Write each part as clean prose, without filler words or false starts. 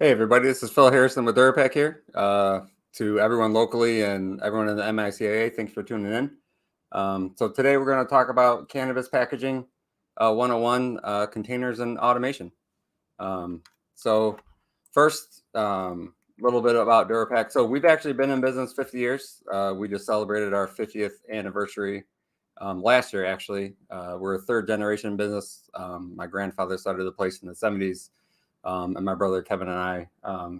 Hey everybody, this is Phil Harrison with Dura-pack here. To everyone locally and everyone in the MICAA, thanks for tuning in. So today we're going to talk about cannabis packaging 101, containers and automation. So first, a little bit about Dura-pack. So we've actually been in business 50 years. We just celebrated our 50th anniversary last year, actually. We're a third generation business. My grandfather started the place in the 70s. And my brother Kevin and I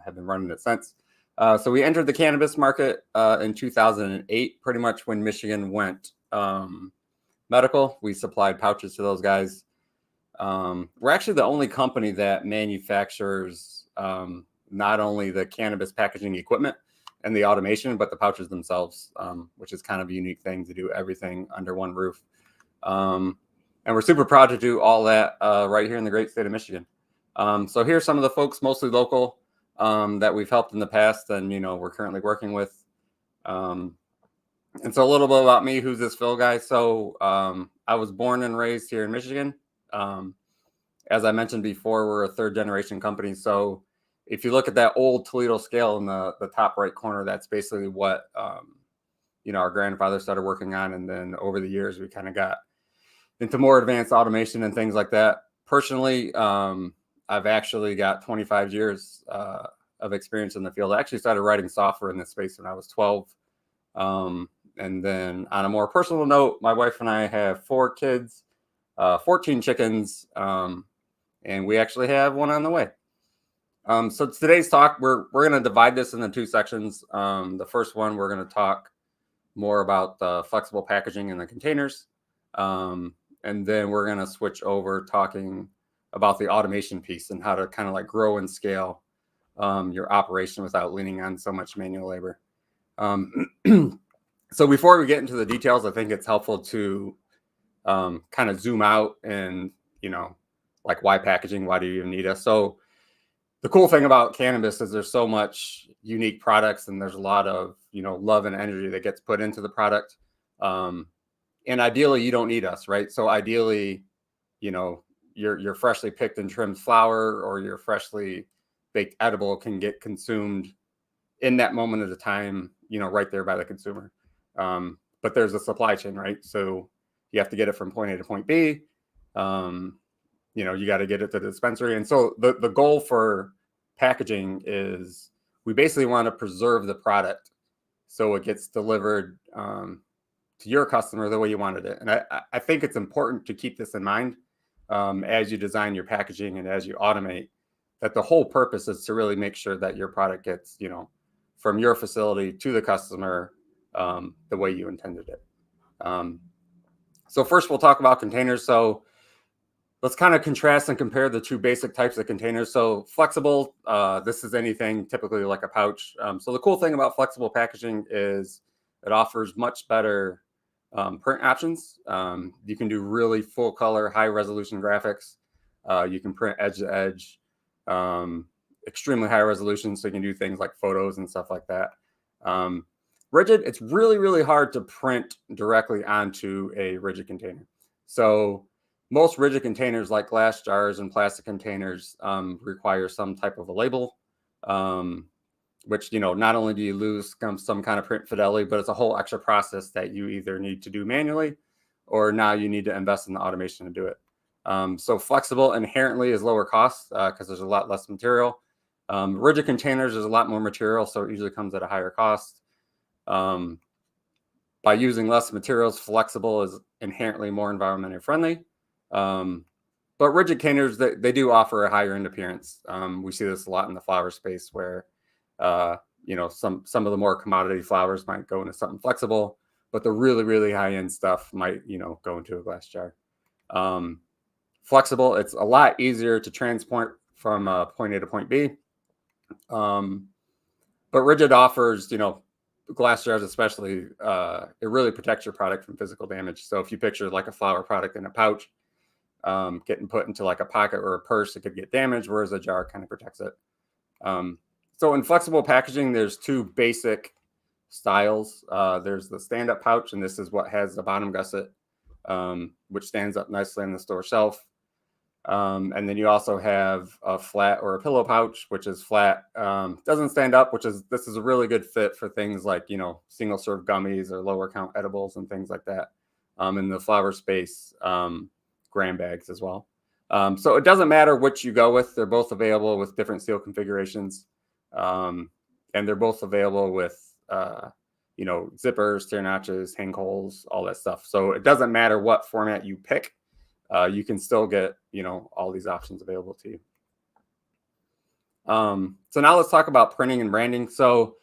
have been running it since. So we entered the cannabis market in 2008, pretty much when Michigan went medical. We supplied pouches to those guys. We're actually the only company that manufactures not only the cannabis packaging equipment and the automation, but the pouches themselves, which is kind of a unique thing to do everything under one roof. And we're super proud to do all that right here in the great state of Michigan. So here's some of the folks, mostly local, that we've helped in the past and, we're currently working with. And so a little bit about me, who's this Phil guy? So I was born and raised here in Michigan. As I mentioned before, we're a third generation company. So if you look at that old Toledo scale in the top right corner, that's basically what, our grandfather started working on. And then over the years, we kind of got into more advanced automation and things like that. Personally, I've actually got 25 years of experience in the field. I actually started writing software in this space when I was 12. And then on a more personal note, my wife and I have 4 kids, 14 chickens, and we actually have one on the way. So today's talk, we're going to divide this into 2 sections. The first one, we're going to talk more about the flexible packaging and the containers. And then we're going to switch over talking about the automation piece and how to kind of like grow and scale your operation without leaning on so much manual labor. So before we get into the details, I think it's helpful to kind of zoom out and, like why packaging, why do you even need us? So the cool thing about cannabis is there's so much unique products and there's a lot of, love and energy that gets put into the product. And ideally you don't need us, right? So ideally, your freshly picked and trimmed flower or your freshly baked edible can get consumed in that moment at a time, right there by the consumer. But there's a supply chain, right? So you have to get it from point A to point B. You got to get it to the dispensary. And so the goal for packaging is we basically want to preserve the product so it gets delivered to your customer the way you wanted it. And I think it's important to keep this in mind. As you design your packaging and as you automate, that the whole purpose is to really make sure that your product gets, from your facility to the customer the way you intended it. So first we'll talk about containers. So let's kind of contrast and compare the 2 basic types of containers. So flexible, this is anything typically like a pouch. So the cool thing about flexible packaging is it offers much better print options. You can do really full color, high resolution graphics. You can print edge to edge, extremely high resolution. So you can do things like photos and stuff like that. Rigid, it's really, really hard to print directly onto a rigid container. So most rigid containers like glass jars and plastic containers require some type of a label, which, not only do you lose some kind of print fidelity, but it's a whole extra process that you either need to do manually or now you need to invest in the automation to do it. So flexible inherently is lower cost because there's a lot less material. Rigid containers, there's a lot more material, so it usually comes at a higher cost. By using less materials, flexible is inherently more environmentally friendly. But rigid containers, they do offer a higher end appearance. We see this a lot in the flower space where, some of the more commodity flowers might go into something flexible, but the really, really high end stuff might, go into a glass jar. Flexible, it's a lot easier to transport from point A to point B. But rigid offers, glass jars especially, it really protects your product from physical damage. So if you picture like a flower product in a pouch, getting put into like a pocket or a purse, it could get damaged, whereas a jar kind of protects it. So in flexible packaging, there's 2 basic styles. There's the stand-up pouch, and this is what has the bottom gusset, which stands up nicely on the store shelf. And then you also have a flat or a pillow pouch, which is flat, doesn't stand up, this is a really good fit for things like, single serve gummies or lower count edibles and things like that. In the flower space, gram bags as well. So it doesn't matter which you go with. They're both available with different seal configurations. And they're both available with, zippers, tear notches, hang holes, all that stuff. So it doesn't matter what format you pick. You can still get, all these options available to you. So now let's talk about printing and branding. So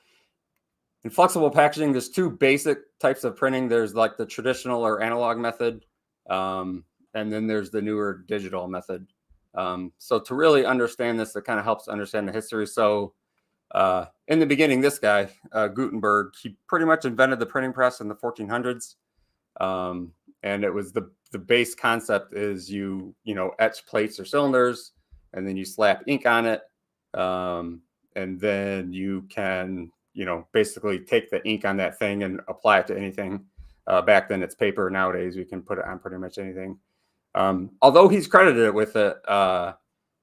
in flexible packaging, there's two basic types of printing. There's like the traditional or analog method, and then there's the newer digital method. So to really understand this, it kind of helps understand the history. So in the beginning, this guy, Gutenberg, he pretty much invented the printing press in the 1400s. And it was the base concept is you etch plates or cylinders, and then you slap ink on it. And then you can, basically take the ink on that thing and apply it to anything. Back then it's paper. Nowadays we can put it on pretty much anything. Although he's credited with it,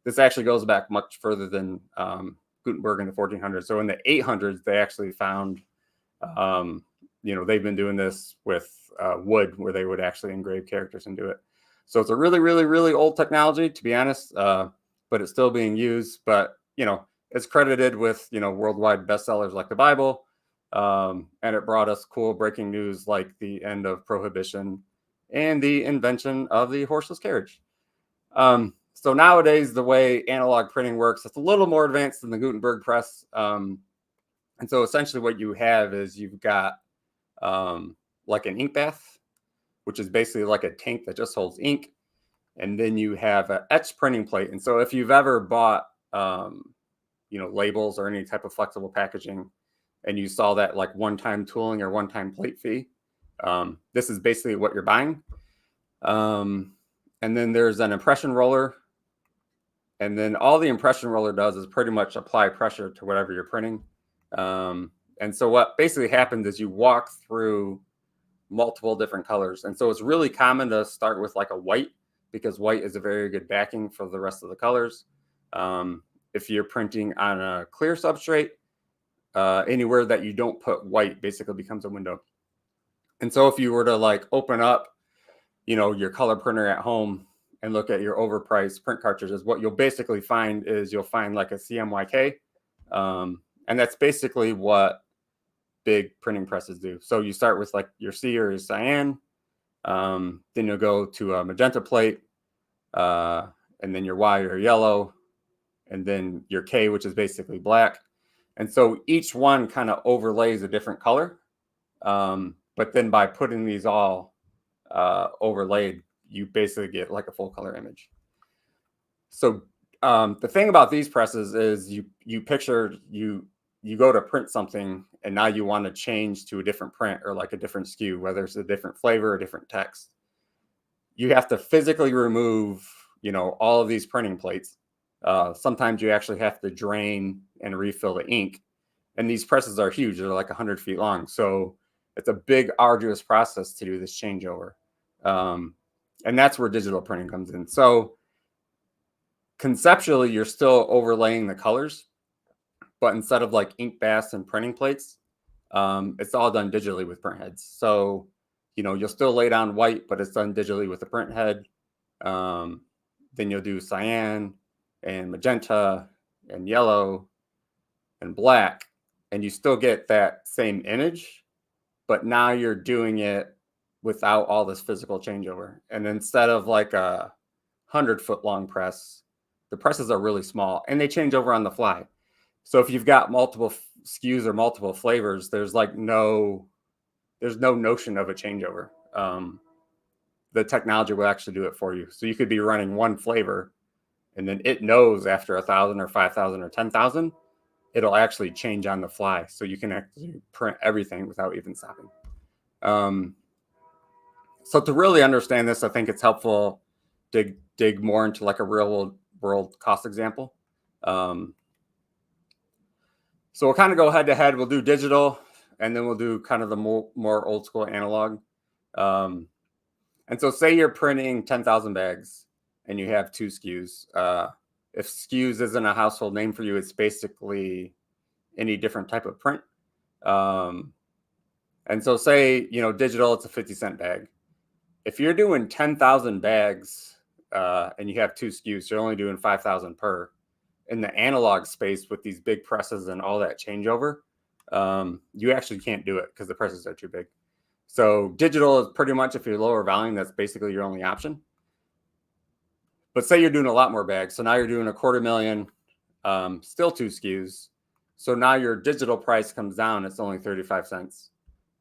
this actually goes back much further than Gutenberg in the 1400s. So in the 800s, they actually found, they've been doing this with wood, where they would actually engrave characters and do it. So it's a really, really, really old technology, to be honest, but it's still being used. But, it's credited with, worldwide bestsellers like the Bible. And it brought us cool breaking news like the end of Prohibition and the invention of the horseless carriage. So nowadays, the way analog printing works, it's a little more advanced than the Gutenberg press. And so essentially what you have is you've got like an ink bath, which is basically like a tank that just holds ink. And then you have an etched printing plate. And so if you've ever bought, labels or any type of flexible packaging, and you saw that like one-time tooling or one-time plate fee, this is basically what you're buying. And then there's an impression roller. And then all the impression roller does is pretty much apply pressure to whatever you're printing. And so what basically happens is you walk through multiple different colors. And so it's really common to start with like a white, because white is a very good backing for the rest of the colors. If you're printing on a clear substrate, anywhere that you don't put white basically becomes a window. And so if you were to like open up, your color printer at home and look at your overpriced print cartridges, what you'll basically find is you'll find like a CMYK. And that's basically what big printing presses do. So you start with like your C or your cyan, then you'll go to a magenta plate, and then your Y or yellow, and then your K, which is basically black. And so each one kind of overlays a different color. But then by putting these all overlaid, you basically get like a full color image. So the thing about these presses is you picture you go to print something, and now you want to change to a different print or like a different SKU, whether it's a different flavor or different text. You have to physically remove, all of these printing plates. Sometimes you actually have to drain and refill the ink. And these presses are huge. They're like 100 feet long. So it's a big, arduous process to do this changeover. And that's where digital printing comes in. So conceptually, you're still overlaying the colors, but instead of like ink baths and printing plates, it's all done digitally with print heads. So, you'll still lay down white, but it's done digitally with the print head. Then you'll do cyan and magenta and yellow and black, and you still get that same image, but now you're doing it without all this physical changeover. And instead of like a 100-foot long press, the presses are really small and they change over on the fly. So if you've got multiple SKUs or multiple flavors, there's no notion of a changeover. The technology will actually do it for you. So you could be running one flavor, and then it knows after 1,000 or 5,000 or 10,000, it'll actually change on the fly. So you can actually print everything without even stopping. So to really understand this, I think it's helpful to dig more into like a real world cost example. So we'll kind of go head to head. We'll do digital, and then we'll do kind of the more old school analog. And so say you're printing 10,000 bags. and you have 2 SKUs. If SKUs isn't a household name for you, it's basically any different type of print. And so say, digital, it's a 50-cent bag. If you're doing 10,000 bags and you have 2 SKUs, you're only doing 5,000 per. In the analog space with these big presses and all that changeover, you actually can't do it because the presses are too big. So digital is pretty much, if you're lower volume, that's basically your only option. But say you're doing a lot more bags. So now you're doing 250,000, still 2 SKUs. So now your digital price comes down. It's only 35 cents.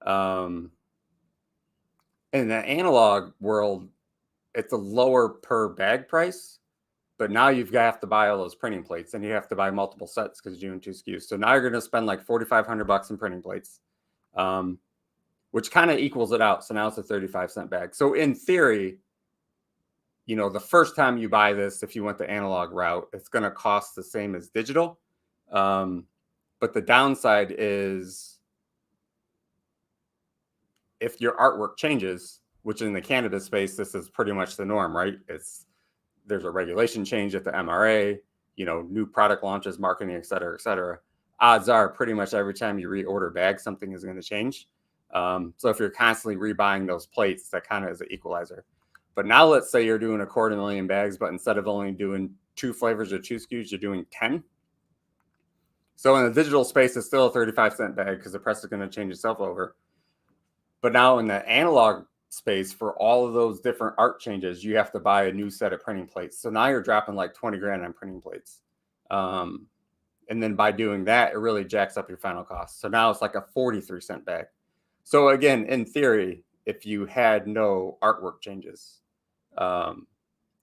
In the analog world, it's a lower per bag price, but now you have to buy all those printing plates, and you have to buy multiple sets because you're doing 2 SKUs. So now you're going to spend like $4,500 in printing plates, which kind of equals it out. So now it's a 35-cent bag. So in theory, the first time you buy this, if you went the analog route, it's going to cost the same as digital. But the downside is if your artwork changes, which in the cannabis space, this is pretty much the norm, right? There's a regulation change at the MRA, new product launches, marketing, et cetera. Odds are pretty much every time you reorder bags, something is going to change. So if you're constantly rebuying those plates, that kind of is an equalizer. But now let's say you're doing 250,000 bags, but instead of only doing 2 flavors or 2 SKUs, you're doing 10. So in the digital space, it's still a 35-cent bag because the press is going to change itself over. But now in the analog space, for all of those different art changes, you have to buy a new set of printing plates. So now you're dropping like 20 grand on printing plates. And then by doing that, it really jacks up your final cost. So now it's like a 43-cent bag. So again, in theory, if you had no artwork changes, the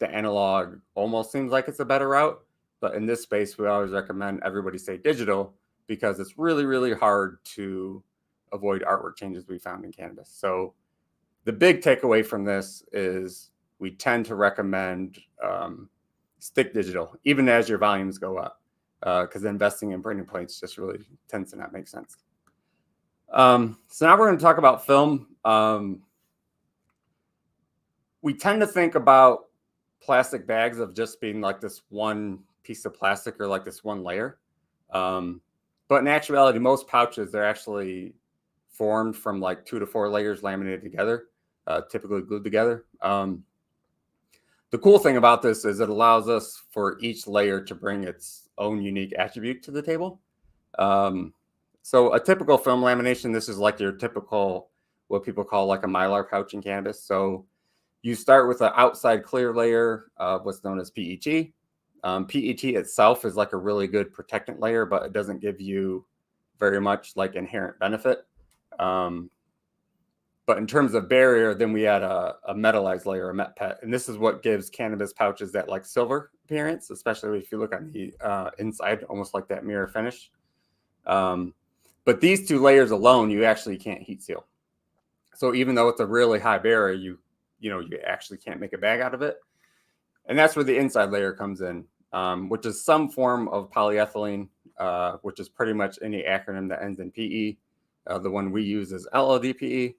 analog almost seems like it's a better route. But in this space, we always recommend everybody say digital because it's really, really hard to avoid artwork changes we found in cannabis. So the big takeaway from this is we tend to recommend stick digital, even as your volumes go up, because investing in printing plates just really tends to not make sense. So now we're going to talk about film. We tend to think about plastic bags of just being like this one piece of plastic or like this one layer. But in actuality, most pouches, they're actually formed from like 2 to 4 layers laminated together, typically glued together. The cool thing about this is it allows us for each layer to bring its own unique attribute to the table. So a typical film lamination, this is like your typical, what people call like a Mylar pouch in cannabis. So you start with an outside clear layer of what's known as PET. PET itself is like a really good protectant layer, but it doesn't give you very much like inherent benefit. But in terms of barrier, then we add a metallized layer, a met pet. And this is what gives cannabis pouches that like silver appearance, especially if you look on the inside, almost like that mirror finish. But these 2 layers alone, you actually can't heat seal. So even though it's a really high barrier, you actually can't make a bag out of it. And that's where the inside layer comes in, which is some form of polyethylene, which is pretty much any acronym that ends in PE. The one we use is LLDPE.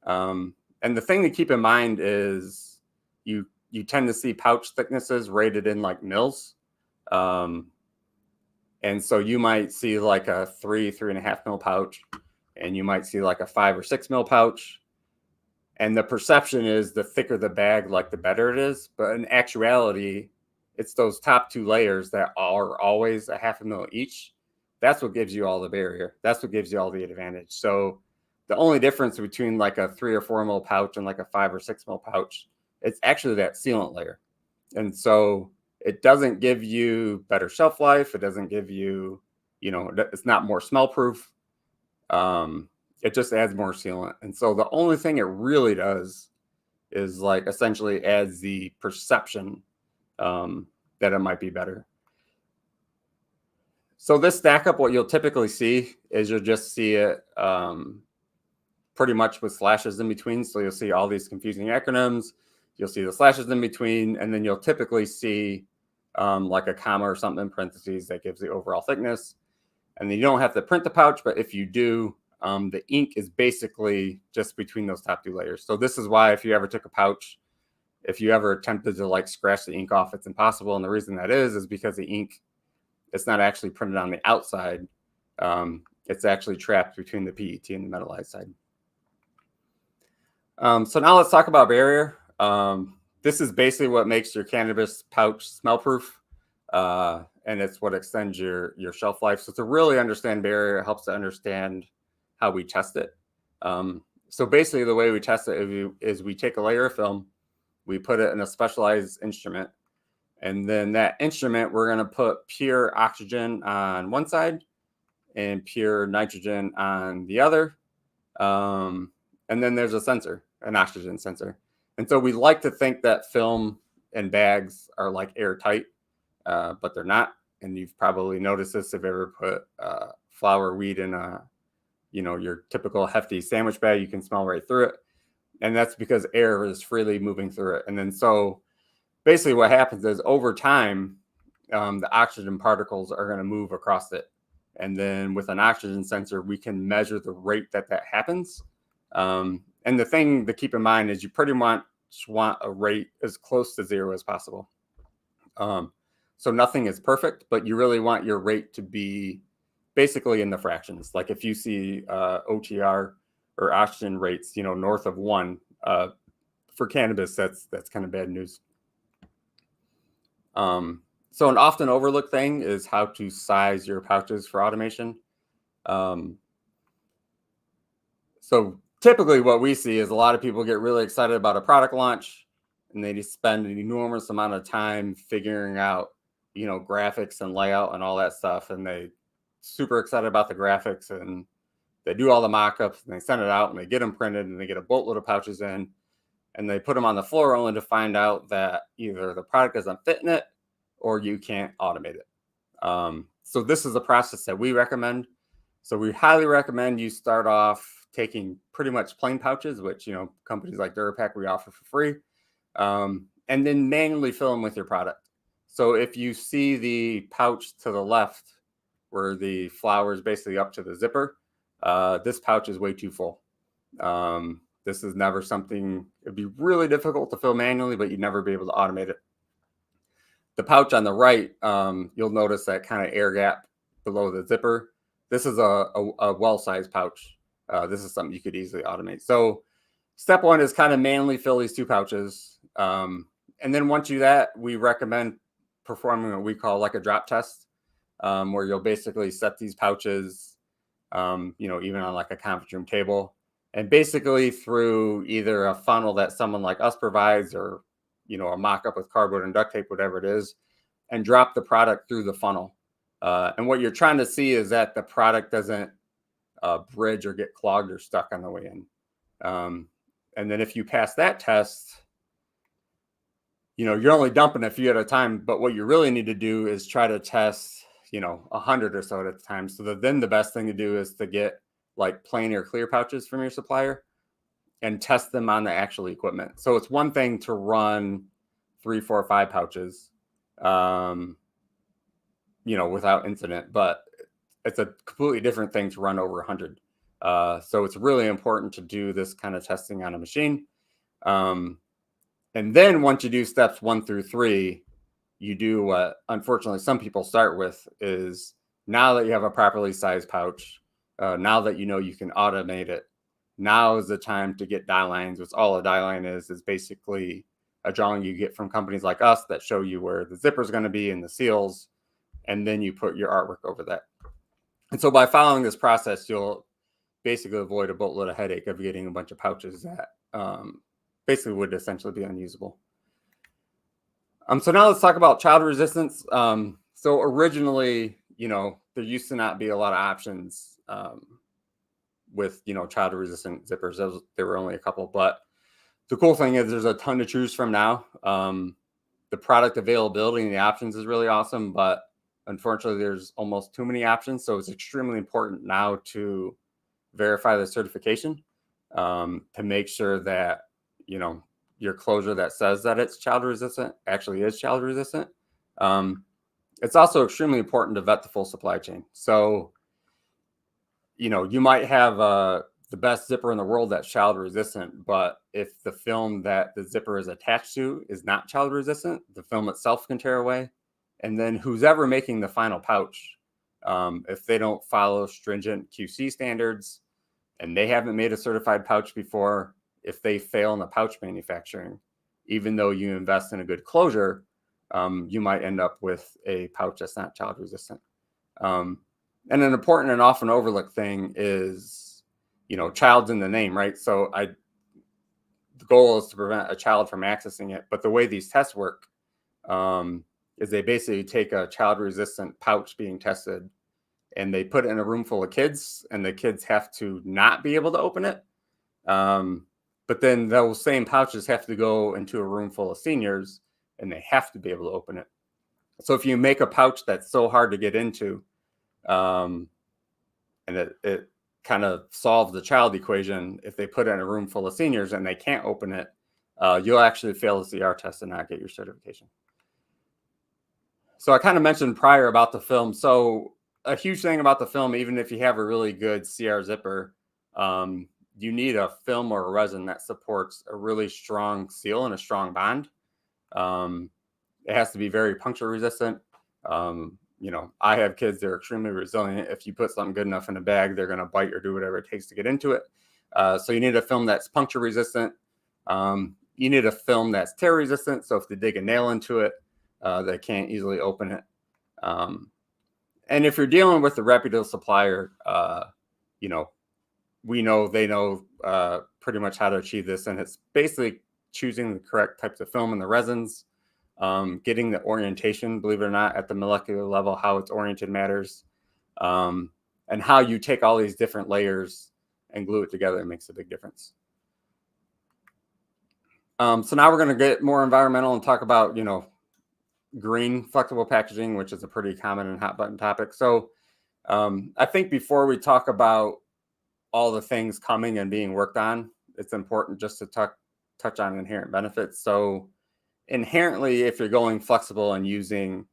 And the thing to keep in mind is you tend to see pouch thicknesses rated in like mils. And so you might see like a 3.5 mil pouch, and you might see like a 5 or 6 mil pouch. And the perception is the thicker the bag, like the better it is. But in actuality, it's those top 2 layers that are always a 0.5 mil each. That's what gives you all the barrier. That's what gives you all the advantage. So the only difference between like a 3 or 4 mil pouch and like a 5 or 6 mil pouch, it's actually that sealant layer. And so it doesn't give you better shelf life. It doesn't give you, it's not more smell proof. It just adds more sealant. And so the only thing it really does is like essentially adds the perception that it might be better. So this stack up, what you'll typically see is you'll just see it pretty much with slashes in between. So you'll see all these confusing acronyms. You'll see the slashes in between, and then you'll typically see like a comma or something in parentheses that gives the overall thickness. And then you don't have to print the pouch, but if you do, the ink is basically just between those top 2 layers. So this is why if you ever took a pouch if you ever attempted to like scratch the ink off, it's impossible. And the reason that is because the ink, it's not actually printed on the outside. It's actually trapped between the PET and the metallized side. So now let's talk about barrier. This is basically what makes your cannabis pouch smell proof. And it's what extends your shelf life. So to really understand barrier, it helps to understand how we test it. So basically the way we test it is we take a layer of film, we put it in a specialized instrument, and then that instrument, we're going to put pure oxygen on one side and pure nitrogen on the other. And then there's a sensor, an oxygen sensor. And so we like to think that film and bags are like airtight, but they're not. And you've probably noticed this if you ever put flower weed in your typical hefty sandwich bag, you can smell right through it. And that's because air is freely moving through it. And then so basically what happens is over time, the oxygen particles are going to move across it. And then with an oxygen sensor, we can measure the rate that happens. And the thing to keep in mind is you pretty much want a rate as close to 0 as possible. So nothing is perfect, but you really want your rate to be basically in the fractions. Like if you see OTR or oxygen rates, north of 1 for cannabis, that's kind of bad news. So an often overlooked thing is how to size your pouches for automation. So typically what we see is a lot of people get really excited about a product launch and they just spend an enormous amount of time figuring out, graphics and layout and all that stuff. And they super excited about the graphics and they do all the mock-ups and they send it out and they get them printed and they get a boatload of pouches in and they put them on the floor only to find out that either the product doesn't fit in it or you can't automate it. So this is a process that we recommend. So we highly recommend you start off taking pretty much plain pouches, which, companies like Dura-pack, we offer for free, and then manually fill them with your product. So if you see the pouch to the left where the flower is basically up to the zipper, this pouch is way too full. This is never something, it'd be really difficult to fill manually, but you'd never be able to automate it. The pouch on the right, you'll notice that kind of air gap below the zipper. This is a well-sized pouch. This is something you could easily automate. So step 1 is kind of manually fill these 2 pouches. And then once you do that, we recommend performing what we call like a drop test, where you'll basically set these pouches, even on like a conference room table, and basically through either a funnel that someone like us provides or, a mock-up with cardboard and duct tape, whatever it is, and drop the product through the funnel. And what you're trying to see is that the product doesn't bridge or get clogged or stuck on the way in. And then if you pass that test, you're only dumping a few at a time, but what you really need to do is try to test, 100 or so at a time. So then the best thing to do is to get like plain or clear pouches from your supplier and test them on the actual equipment. So it's one thing to run 3, 4, 5 pouches, without incident, but it's a completely different thing to run over 100. So it's really important to do this kind of testing on a machine. And then once you do steps 1 through 3, you do what unfortunately some people start with is now that you have a properly sized pouch, now that you can automate it, now is the time to get die lines, which all a die line is basically a drawing you get from companies like us that show you where the zipper is going to be and the seals, and then you put your artwork over that. And so by following this process, you'll basically avoid a boatload of headache of getting a bunch of pouches that basically would essentially be unusable. So now let's talk about child resistance. So originally, there used to not be a lot of options with, child resistant zippers. There were only a couple, but the cool thing is there's a ton to choose from now. The product availability and the options is really awesome, but unfortunately there's almost too many options. So it's extremely important now to verify the certification to make sure that, your closure that says that it's child resistant actually is child resistant. It's also extremely important to vet the full supply chain. So, you might have the the best zipper in the world that's child resistant, but if the film that the zipper is attached to is not child resistant, the film itself can tear away. And then who's ever making the final pouch, if they don't follow stringent QC standards and they haven't made a certified pouch before, if they fail in the pouch manufacturing, even though you invest in a good closure, you might end up with a pouch that's not child resistant. And an important and often overlooked thing is, child's in the name, right? So the goal is to prevent a child from accessing it. But the way these tests work is they basically take a child resistant pouch being tested and they put it in a room full of kids, and the kids have to not be able to open it. But then those same pouches have to go into a room full of seniors and they have to be able to open it. So if you make a pouch that's so hard to get into, and it kind of solves the child equation, if they put it in a room full of seniors and they can't open it, you'll actually fail the CR test and not get your certification. So I kind of mentioned prior about the film. So a huge thing about the film, even if you have a really good CR zipper, you need a film or a resin that supports a really strong seal and a strong bond. It has to be very puncture resistant. I have kids that are extremely resilient. If you put something good enough in a bag, they're going to bite or do whatever it takes to get into it. So you need a film that's puncture resistant. You need a film that's tear resistant. So if they dig a nail into it, they can't easily open it. And if you're dealing with a reputable supplier, they know pretty much how to achieve this. And it's basically choosing the correct types of film and the resins, getting the orientation, believe it or not, at the molecular level, how it's oriented matters, and how you take all these different layers and glue it together makes a big difference. So now we're going to get more environmental and talk about, green flexible packaging, which is a pretty common and hot button topic. So I think before we talk about all the things coming and being worked on, it's important just to touch on inherent benefits. So inherently, if you're going flexible and using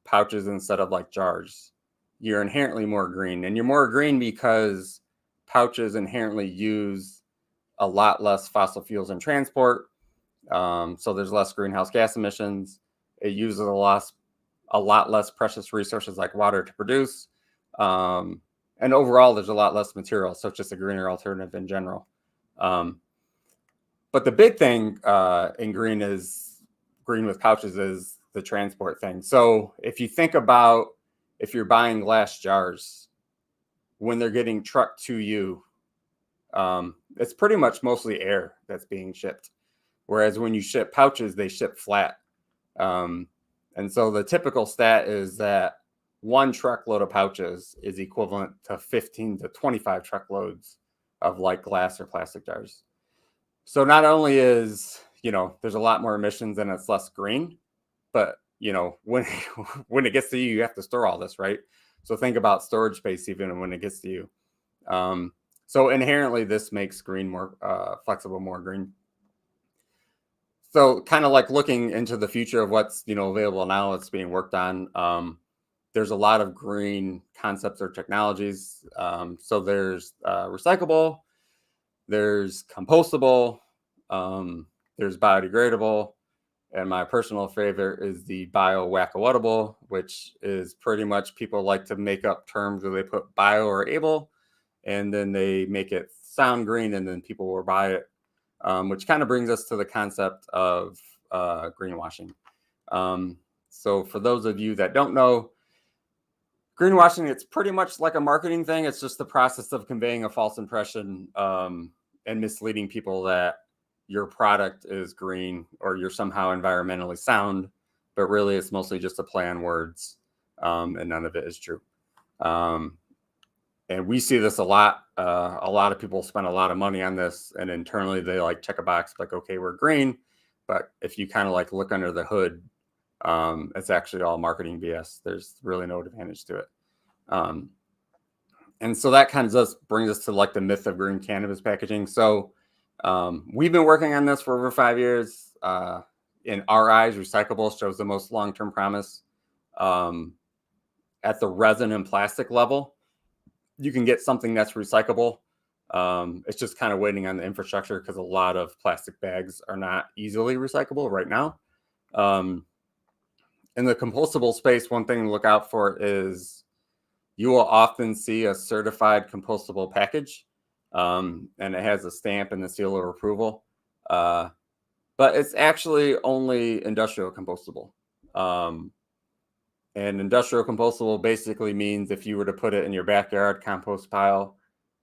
pouches instead of like jars, you're inherently more green. And you're more green because pouches inherently use a lot less fossil fuels in transport. So there's less greenhouse gas emissions. It uses a lot less precious resources like water to produce. And overall, there's a lot less material. So it's just a greener alternative in general. But the big thing in green with pouches is the transport thing. So if you think about if you're buying glass jars, when they're getting trucked to you, it's pretty much mostly air that's being shipped. Whereas when you ship pouches, they ship flat. And so the typical stat is that one truckload of pouches is equivalent to 15 to 25 truckloads of like glass or plastic jars. So not only is, there's a lot more emissions and it's less green, but, when it gets to you, you have to store all this, right? So think about storage space even when it gets to you. So inherently, this makes green more flexible, more green. So kind of like looking into the future of what's, available now, it's being worked on. There's a lot of green concepts or technologies. So there's recyclable, there's compostable, there's biodegradable, and my personal favorite is the bio-whack-a-wuttable, which is pretty much people like to make up terms where they put bio or able, and then they make it sound green, and then people will buy it. Which kind of brings us to the concept of greenwashing. So for those of you that don't know, greenwashing, it's pretty much like a marketing thing. It's just the process of conveying a false impression and misleading people that your product is green or you're somehow environmentally sound, but really it's mostly just a play on words, and none of it is true. And we see this a lot. A lot of people spend a lot of money on this, and internally they like check a box like, okay, we're green. But if you kind of like look under the hood, it's actually all marketing BS. There's really no advantage to it. And so that kind of just brings us to like the myth of green cannabis packaging. So we've been working on this for over 5 years. In our eyes, recyclable shows the most long-term promise. At the resin and plastic level, you can get something that's recyclable It's just kind of waiting on the infrastructure because a lot of plastic bags are not easily recyclable right now. In the compostable space, one thing to look out for is you will often see a certified compostable package, and it has a stamp and the seal of approval. But it's actually only industrial compostable. And industrial compostable basically means if you were to put it in your backyard compost pile,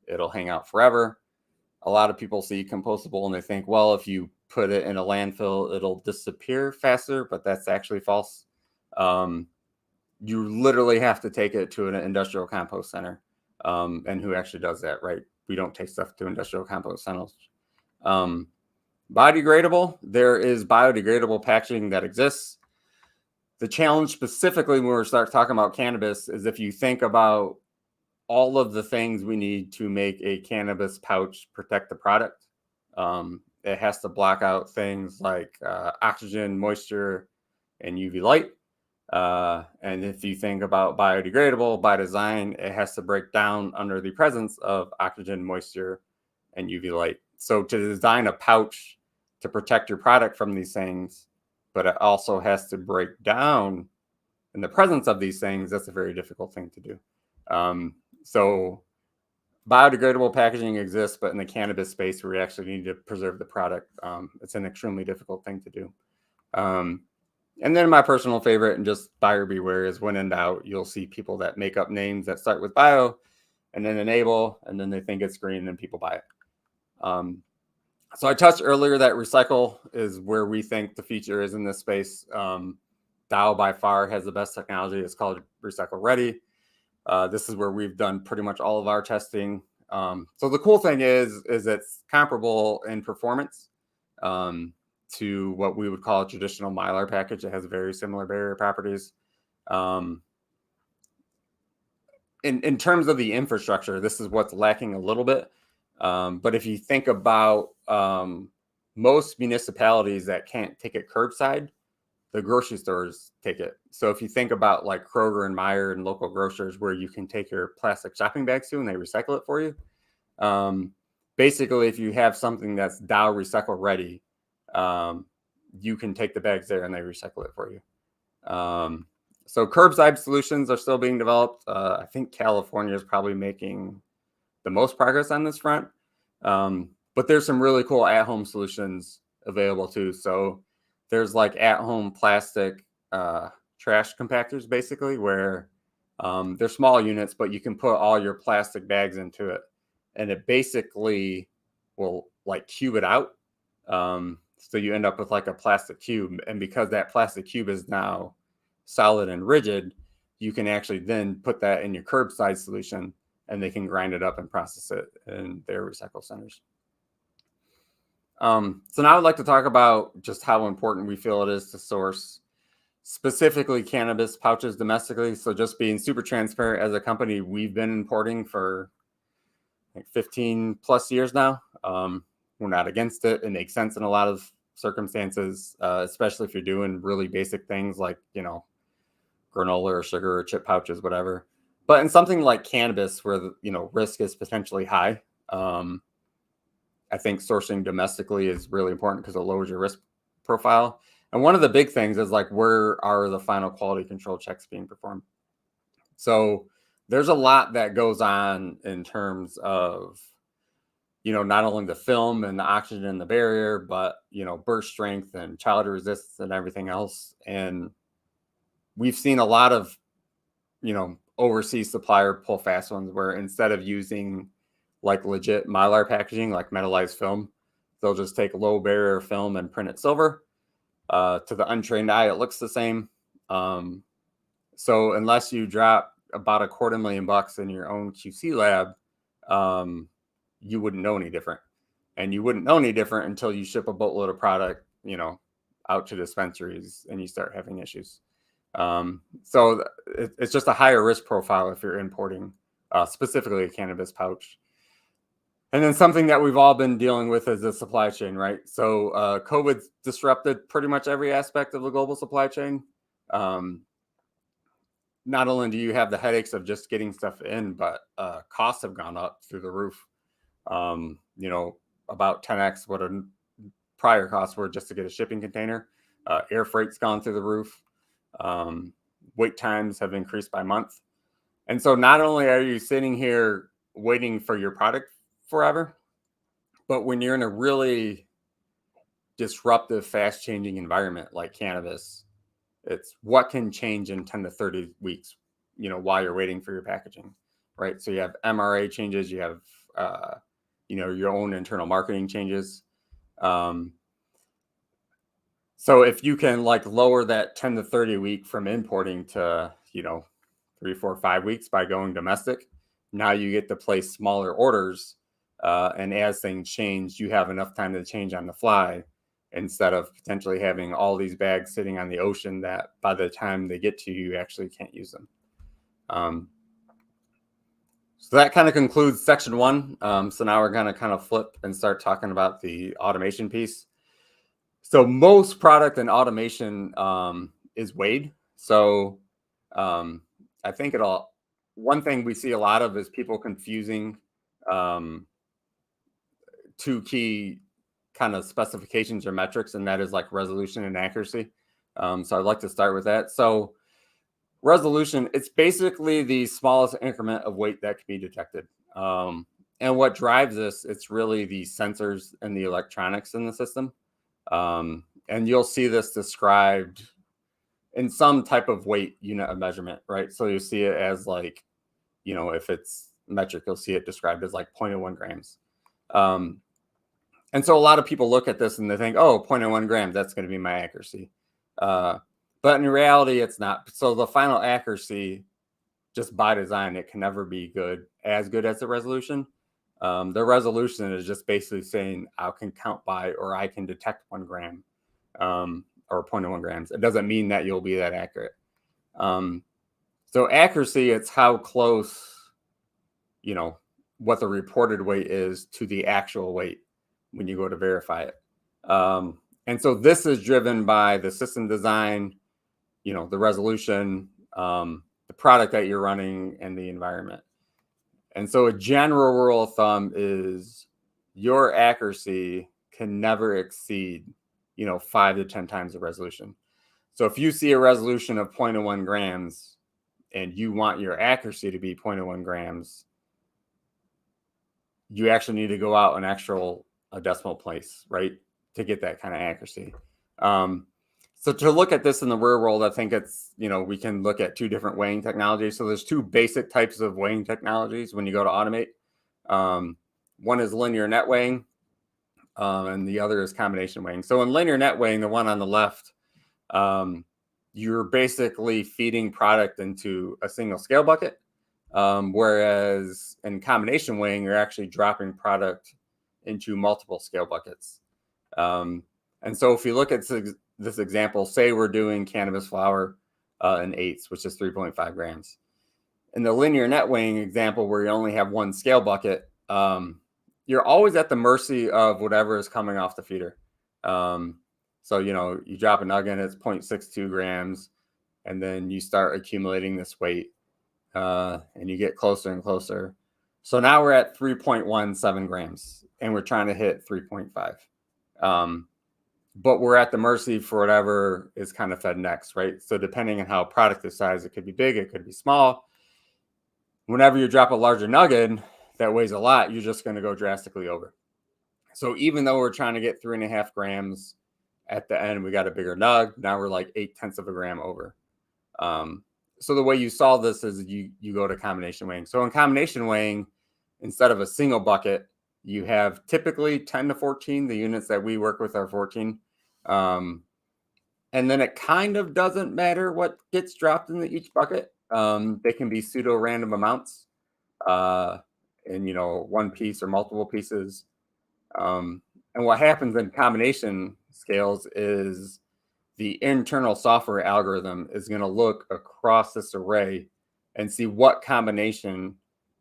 it'll hang out forever. A lot of people see compostable and they think, well, if you put it in a landfill, it'll disappear faster, but that's actually false. You literally have to take it to an industrial compost center. And who actually does that, right? We don't take stuff to industrial compost centers. Biodegradable, there is biodegradable packaging that exists. The challenge specifically when we start talking about cannabis is if you think about all of the things we need to make a cannabis pouch protect the product. It has to block out things like oxygen, moisture, and UV light. And if you think about biodegradable, by design, it has to break down under the presence of oxygen, moisture, and UV light. So to design a pouch to protect your product from these things, but it also has to break down in the presence of these things, that's a very difficult thing to do. So biodegradable packaging exists, but in the cannabis space, where we actually need to preserve the product, it's an extremely difficult thing to do. And then my personal favorite, and just buyer beware, is when in doubt, you'll see people that make up names that start with bio and then enable, and then they think it's green and people buy it. So I touched earlier that recycle is where we think the future is in this space. Dow by far has the best technology. It's called Recycle Ready. This is where we've done pretty much all of our testing. So the cool thing is it's comparable in performance to what we would call a traditional Mylar package. It has very similar barrier properties. In terms of the infrastructure, this is what's lacking a little bit. But if you think about most municipalities that can't take it curbside, the grocery stores take it. So if you think about like Kroger and Meijer and local grocers where you can take your plastic shopping bags to and they recycle it for you. Basically, if you have something that's Dow Recycle Ready, you can take the bags there and they recycle it for you. So curbside solutions are still being developed. I think California is probably making the most progress on this front. But there's some really cool at-home solutions available too. So there's like at-home plastic trash compactors, basically, where they're small units, but you can put all your plastic bags into it, and it basically will like cube it out. So you end up with like a plastic cube, and because that plastic cube is now solid and rigid, you can actually then put that in your curbside solution, and they can grind it up and process it in their recycle centers. So now I'd like to talk about just how important we feel it is to source specifically cannabis pouches domestically. So just being super transparent, as a company, we've been importing for like 15 plus years now. We're not against it. It makes sense in a lot of circumstances, especially if you're doing really basic things like, granola or sugar or chip pouches, whatever. But in something like cannabis where the, risk is potentially high, I think sourcing domestically is really important because it lowers your risk profile. And one of the big things is like, where are the final quality control checks being performed? So there's a lot that goes on in terms of, not only the film and the oxygen and the barrier, but, burst strength and child resistance and everything else. And we've seen a lot of, overseas supplier pull fast ones where instead of using like legit Mylar packaging, like metallized film, they'll just take low barrier film and print it silver. To the untrained eye, it looks the same. So unless you drop about $250,000 in your own QC lab, you wouldn't know any different. And you wouldn't know any different until you ship a boatload of product, out to dispensaries and you start having issues. So it's just a higher risk profile if you're importing specifically a cannabis pouch. And then something that we've all been dealing with is the supply chain, right? So COVID disrupted pretty much every aspect of the global supply chain. Not only do you have the headaches of just getting stuff in, but costs have gone up through the roof. You know, about 10x what a prior costs were just to get a shipping container. Air freight's gone through the roof. Wait times have increased by month. And so not only are you sitting here waiting for your product forever, but when you're in a really disruptive, fast changing environment like cannabis, it's what can change in 10 to 30 weeks, you know, while you're waiting for your packaging, right? So you have MRA changes, you have, you know, your own internal marketing changes. So if you can like lower that 10 to 30 week from importing to, you know, 3, 4, 5 weeks by going domestic, now you get to place smaller orders. And as things change, you have enough time to change on the fly instead of potentially having all these bags sitting on the ocean that by the time they get to you, you actually can't use them. So that kind of concludes section 1. So now we're going to kind of flip and start talking about the automation piece. So most product and automation is weighed. So I think one thing we see a lot of is people confusing two key kind of specifications or metrics, and that is like resolution and accuracy. So I'd like to start with that. So resolution, it's basically the smallest increment of weight that can be detected. And what drives this, it's really the sensors and the electronics in the system. And you'll see this described in some type of weight unit of measurement, right? So you see it as like, you know, if it's metric, you'll see it described as like 0.01 grams. And so a lot of people look at this and they think, oh, 0.01 grams, that's going to be my accuracy. But in reality, it's not. So the final accuracy, just by design, it can never be as good as the resolution. The resolution is just basically saying I can count by, or I can detect 1 gram or 0.01 grams. It doesn't mean that you'll be that accurate. So accuracy, it's how close, you know, what the reported weight is to the actual weight when you go to verify it. And so this is driven by the system design, you know, the resolution, the product that you're running, and the environment. And so a general rule of thumb is your accuracy can never exceed, you know, 5 to 10 times the resolution. So if you see a resolution of 0.01 grams and you want your accuracy to be 0.01 grams, you actually need to go out a decimal place, right, to get that kind of accuracy. So to look at this in the real world, I think it's, you know, we can look at 2 different weighing technologies. So there's 2 basic types of weighing technologies when you go to automate. One is linear net weighing, and the other is combination weighing. So in linear net weighing, the one on the left, you're basically feeding product into a single scale bucket, whereas in combination weighing, you're actually dropping product into multiple scale buckets. And so if you look at this example, say we're doing cannabis flower in 8ths, which is 3.5 grams. In the linear net weighing example, where you only have 1 scale bucket, you're always at the mercy of whatever is coming off the feeder. So, you know, you drop a nugget, it's 0.62 grams, and then you start accumulating this weight, and you get closer and closer. So now we're at 3.17 grams, and we're trying to hit 3.5. But we're at the mercy for whatever is kind of fed next, right? So depending on how product is sized, it could be big, it could be small. Whenever you drop a larger nugget that weighs a lot, you're just going to go drastically over. So even though we're trying to get 3.5 grams at the end, we got a bigger nug. Now we're like 0.8 of a gram over. So the way you solve this is you go to combination weighing. So in combination weighing, instead of a single bucket, you have typically 10 to 14. The units that we work with are 14. And then it kind of doesn't matter what gets dropped into each bucket. They can be pseudo random amounts, in, you know, 1 piece or multiple pieces. And what happens in combination scales is the internal software algorithm is going to look across this array and see what combination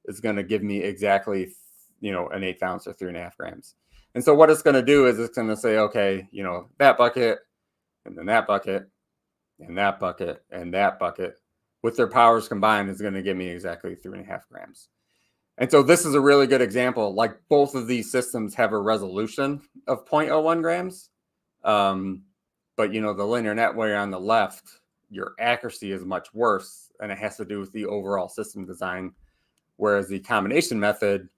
is going to give me exactly, you know, an 1/8 ounce or 3.5 grams. And so what it's going to do is it's going to say, okay, you know, that bucket, and then that bucket, and that bucket, and that bucket, with their powers combined is going to give me exactly 3.5 grams. And so this is a really good example. Like both of these systems have a resolution of 0.01 grams. But the linear net where on the left, your accuracy is much worse, and it has to do with the overall system design. Whereas the combination method,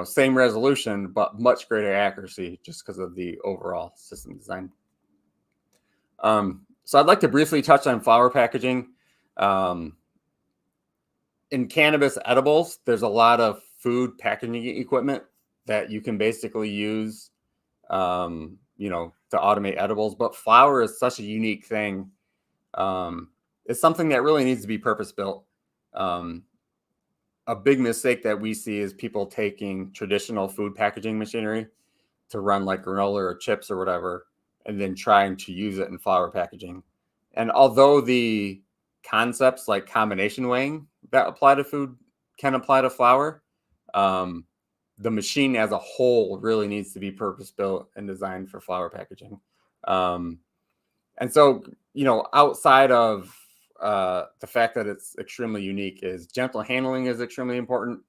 same resolution, but much greater accuracy just because of the overall system design. So I'd like to briefly touch on flower packaging. In cannabis edibles, there's a lot of food packaging equipment that you can basically use, to automate edibles. But flower is such a unique thing. It's something that really needs to be purpose built. A big mistake that we see is people taking traditional food packaging machinery to run like granola or chips or whatever, and then trying to use it in flower packaging. And although the concepts like combination weighing that apply to food can apply to flower, the machine as a whole really needs to be purpose built and designed for flower packaging. And so, outside of the fact that it's extremely unique, is gentle handling is extremely important.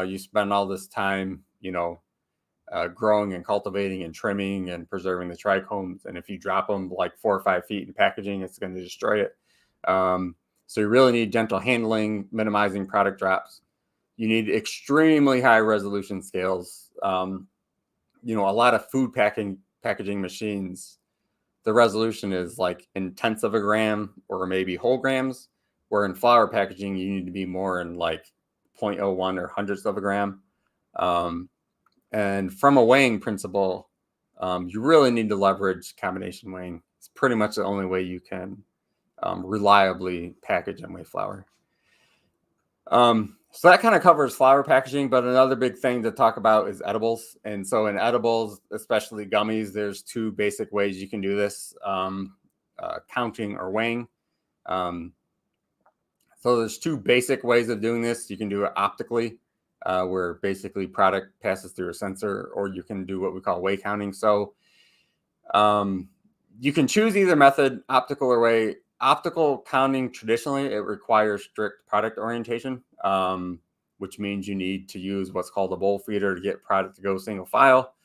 You spend all this time, growing and cultivating and trimming and preserving the trichomes. And if you drop them like 4 or 5 feet in packaging, it's going to destroy it. So you really need gentle handling, minimizing product drops. You need extremely high resolution scales. A lot of food packaging machines, the resolution is like in tenths of a gram or maybe whole grams, where in flower packaging, you need to be more in like 0.01 or hundredths of a gram. And from a weighing principle, you really need to leverage combination weighing. It's pretty much the only way you can reliably package and weigh flower. So that kind of covers flower packaging, but another big thing to talk about is edibles. And so in edibles, especially gummies, there's 2 basic ways you can do this, counting or weighing. So there's 2 basic ways of doing this. You can do it optically, where basically product passes through a sensor, or you can do what we call weigh counting. So you can choose either method, optical or weigh. Optical counting, traditionally, it requires strict product orientation, which means you need to use what's called a bowl feeder to get product to go single file.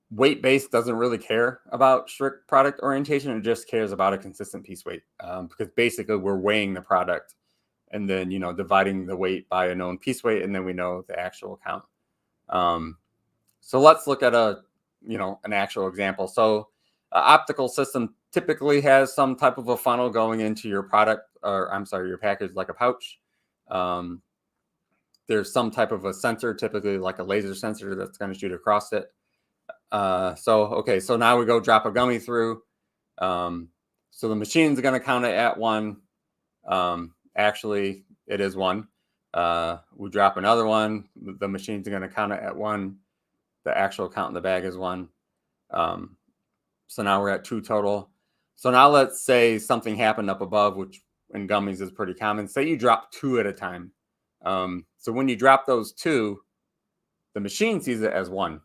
Weight-based doesn't really care about strict product orientation. It just cares about a consistent piece weight, because basically we're weighing the product and then, dividing the weight by a known piece weight, and then we know the actual count. So let's look at an actual example. So optical system typically has some type of a funnel going into your your package, like a pouch. There's some type of a sensor, typically like a laser sensor, that's going to shoot across it. So now we go drop a gummy through. So the machine's going to count it at 1. Actually, it is 1. We drop another one. The machine's going to count it at 1. The actual count in the bag is 1. So now we're at 2 total. So now let's say something happened up above, which in gummies is pretty common. Say you drop 2 at a time. So when you drop those 2, the machine sees it as 1.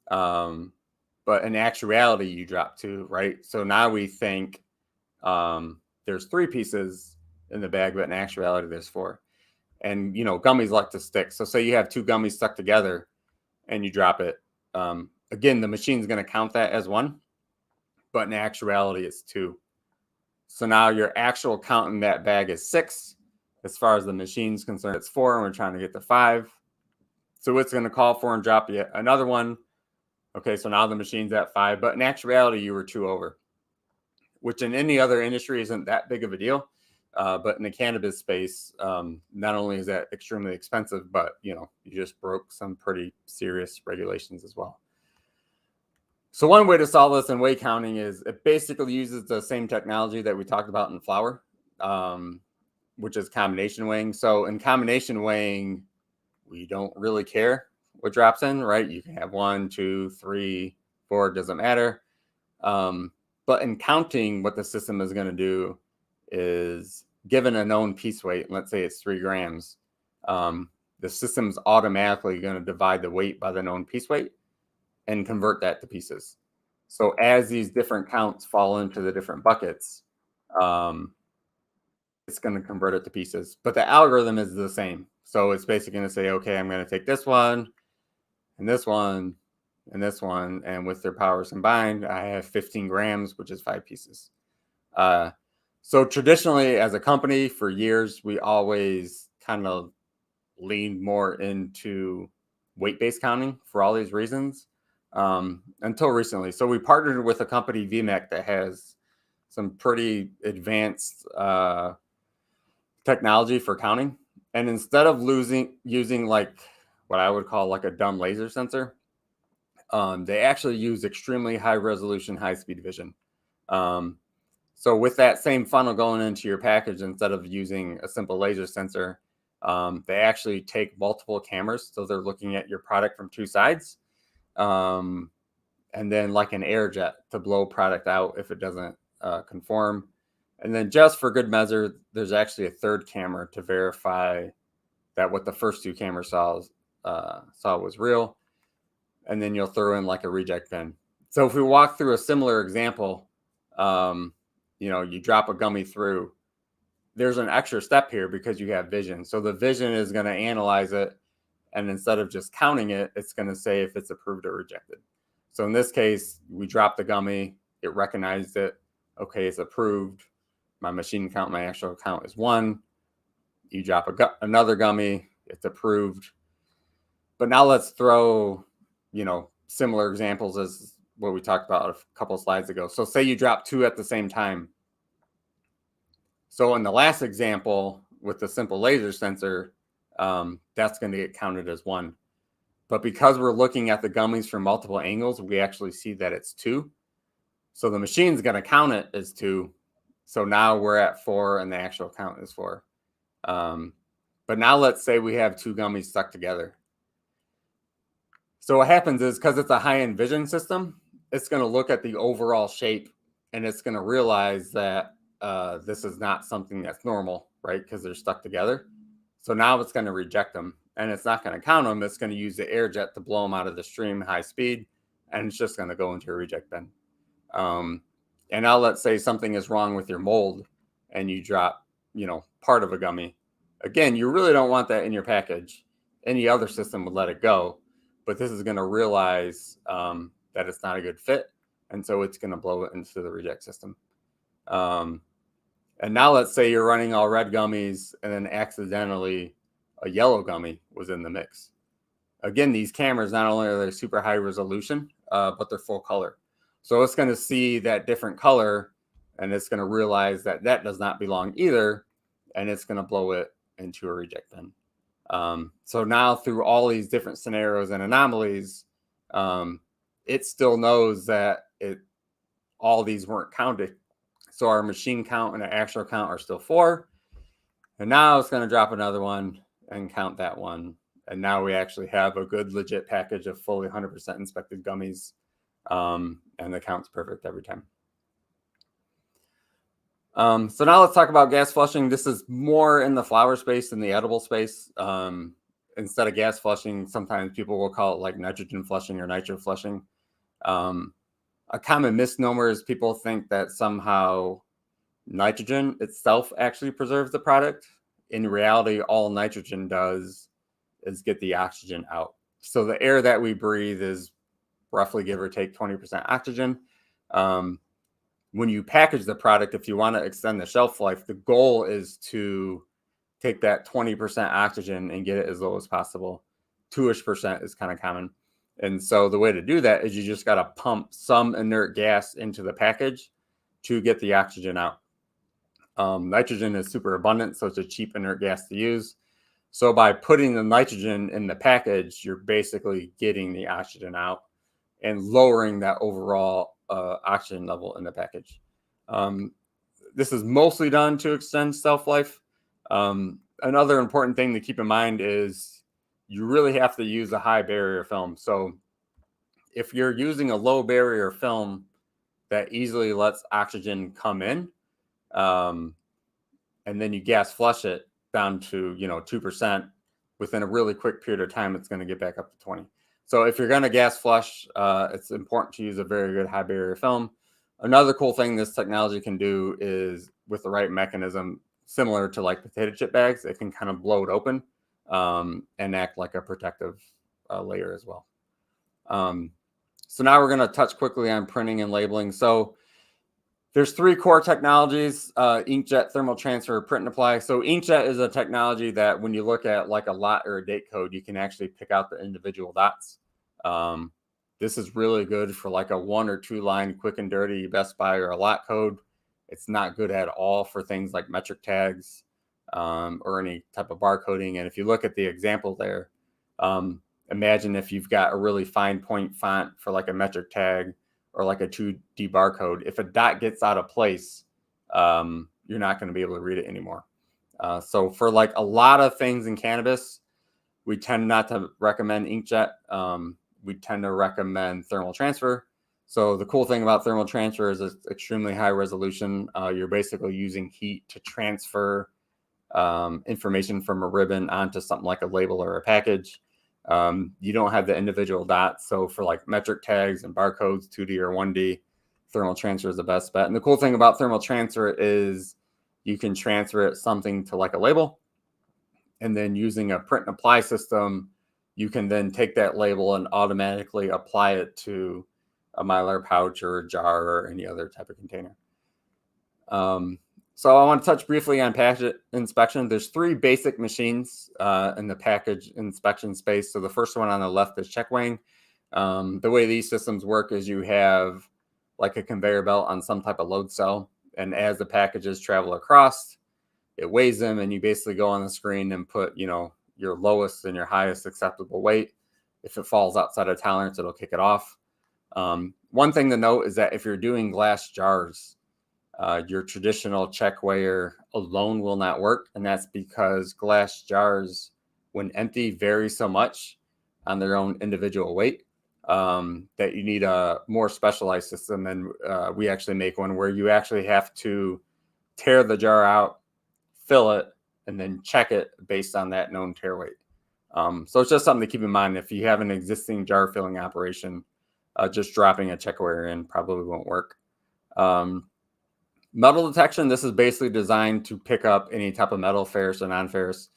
But in actuality, you drop 2, right? So now we think there's 3 pieces in the bag, but in actuality, there's 4. And, gummies like to stick. So say you have 2 gummies stuck together and you drop it. Again, the machine's going to count that as 1. But in actuality, it's 2. So now your actual count in that bag is 6. As far as the machine's concerned, it's 4, and we're trying to get to 5. So it's going to call for and drop yet another one. Okay, so now the machine's at 5. But in actuality, you were 2 over, which in any other industry isn't that big of a deal. But in the cannabis space, not only is that extremely expensive, but, you just broke some pretty serious regulations as well. So one way to solve this in weight counting is it basically uses the same technology that we talked about in flour, which is combination weighing. So in combination weighing, we don't really care what drops in, right? You can have 1, 2, 3, 4, it doesn't matter. But in counting, what the system is going to do is, given a known piece weight, let's say it's 3 grams, the system's automatically going to divide the weight by the known piece weight and convert that to pieces. So as these different counts fall into the different buckets, it's going to convert it to pieces. But the algorithm is the same. So it's basically going to say, okay, I'm going to take this one and this one and this one, and with their powers combined, I have 15 grams, which is 5 pieces. So traditionally, as a company, for years, we always kind of leaned more into weight-based counting for all these reasons until recently. So we partnered with a company, Vmec, that has some pretty advanced technology for counting. And instead of using like what I would call like a dumb laser sensor, they actually use extremely high resolution, high speed vision. So with that same funnel going into your package, instead of using a simple laser sensor, they actually take multiple cameras. So they're looking at your product from 2 sides. And then like an air jet to blow product out if it doesn't conform. And then just for good measure, there's actually a 3rd camera to verify that what the first 2 cameras saw was real. And then you'll throw in like a reject bin. So if we walk through a similar example, you drop a gummy through, there's an extra step here because you have vision. So the vision is going to analyze it. And instead of just counting it, it's going to say if it's approved or rejected. So in this case, we dropped the gummy, it recognized it. Okay, it's approved. My machine count, my actual count is 1. You drop another gummy, it's approved. But now let's throw, similar examples as what we talked about a couple of slides ago. So say you drop 2 at the same time. So in the last example with the simple laser sensor, that's going to get counted as 1. But because we're looking at the gummies from multiple angles, we actually see that it's 2. So the machine's going to count it as 2. So now we're at 4 and the actual count is 4. But now let's say we have 2 gummies stuck together. So what happens is, because it's a high-end vision system, it's going to look at the overall shape and it's going to realize that this is not something that's normal, right? Because they're stuck together. So now it's going to reject them, and it's not going to count them. It's going to use the air jet to blow them out of the stream high speed, and it's just going to go into a reject bin. And now let's say something is wrong with your mold and you drop, part of a gummy. Again, you really don't want that in your package. Any other system would let it go, but this is going to realize that it's not a good fit. And so it's going to blow it into the reject system. And now let's say you're running all red gummies and then accidentally a yellow gummy was in the mix. Again, these cameras, not only are they super high resolution, but they're full color. So it's going to see that different color and it's going to realize that that does not belong either. And it's going to blow it into a reject bin. So now through all these different scenarios and anomalies, it still knows that all these weren't counted. So our machine count and our actual count are still 4. And now it's going to drop another one and count that one. And now we actually have a good legit package of fully 100% inspected gummies. And the count's perfect every time. So now let's talk about gas flushing. This is more in the flower space than the edible space. Instead of gas flushing, sometimes people will call it like nitrogen flushing or nitro flushing. A common misnomer is people think that somehow nitrogen itself actually preserves the product. In reality, all nitrogen does is get the oxygen out. So the air that we breathe is roughly, give or take, 20% oxygen. When you package the product, if you want to extend the shelf life, the goal is to take that 20% oxygen and get it as low as possible. 2% is kind of common. And so the way to do that is you just got to pump some inert gas into the package to get the oxygen out. Nitrogen is super abundant, so it's a cheap inert gas to use. So by putting the nitrogen in the package, you're basically getting the oxygen out and lowering that overall oxygen level in the package. This is mostly done to extend shelf life. Another important thing to keep in mind is you really have to use a high barrier film. So if you're using a low barrier film that easily lets oxygen come in, and then you gas flush it down to 2%, within a really quick period of time, it's going to get back up to 20. So if you're going to gas flush, it's important to use a very good high barrier film. Another cool thing this technology can do is, with the right mechanism, similar to like potato chip bags, it can kind of blow it open and act like a protective layer as well. So now we're going to touch quickly on printing and labeling. So there's three core technologies: inkjet, thermal transfer, print and apply. So inkjet is a technology that when you look at like a lot or a date code, you can actually pick out the individual dots. This is really good for like a 1 or 2 line quick and dirty Best Buy or a lot code. It's not good at all for things like metric tags or any type of barcoding. And if you look at the example there, imagine if you've got a really fine point font for like a metric tag or like a 2D barcode. If a dot gets out of place, you're not going to be able to read it anymore. So for like a lot of things in cannabis, we tend not to recommend inkjet. We tend to recommend thermal transfer. So the cool thing about thermal transfer is it's extremely high resolution. You're basically using heat to transfer information from a ribbon onto something like a label or a package. You don't have the individual dots. So for like metric tags and barcodes, 2D or 1D, thermal transfer is the best bet. And the cool thing about thermal transfer is you can transfer it something to like a label, and then using a print and apply system, you can then take that label and automatically apply it to a Mylar pouch or a jar or any other type of container. So I want to touch briefly on package inspection. There's 3 basic machines in the package inspection space. So the first one on the left is check weighing. The way these systems work is you have like a conveyor belt on some type of load cell. And as the packages travel across, it weighs them, and you basically go on the screen and put, your lowest and your highest acceptable weight. If it falls outside of tolerance, it'll kick it off. One thing to note is that if you're doing glass jars, your traditional check weigher alone will not work. And that's because glass jars, when empty, vary so much on their own individual weight that you need a more specialized system. And we actually make one where you actually have to tear the jar out, fill it, and then check it based on that known tear weight. So it's just something to keep in mind. If you have an existing jar filling operation, just dropping a check weigher in probably won't work. Metal detection, this is basically designed to pick up any type of metal, ferrous or non-ferrous.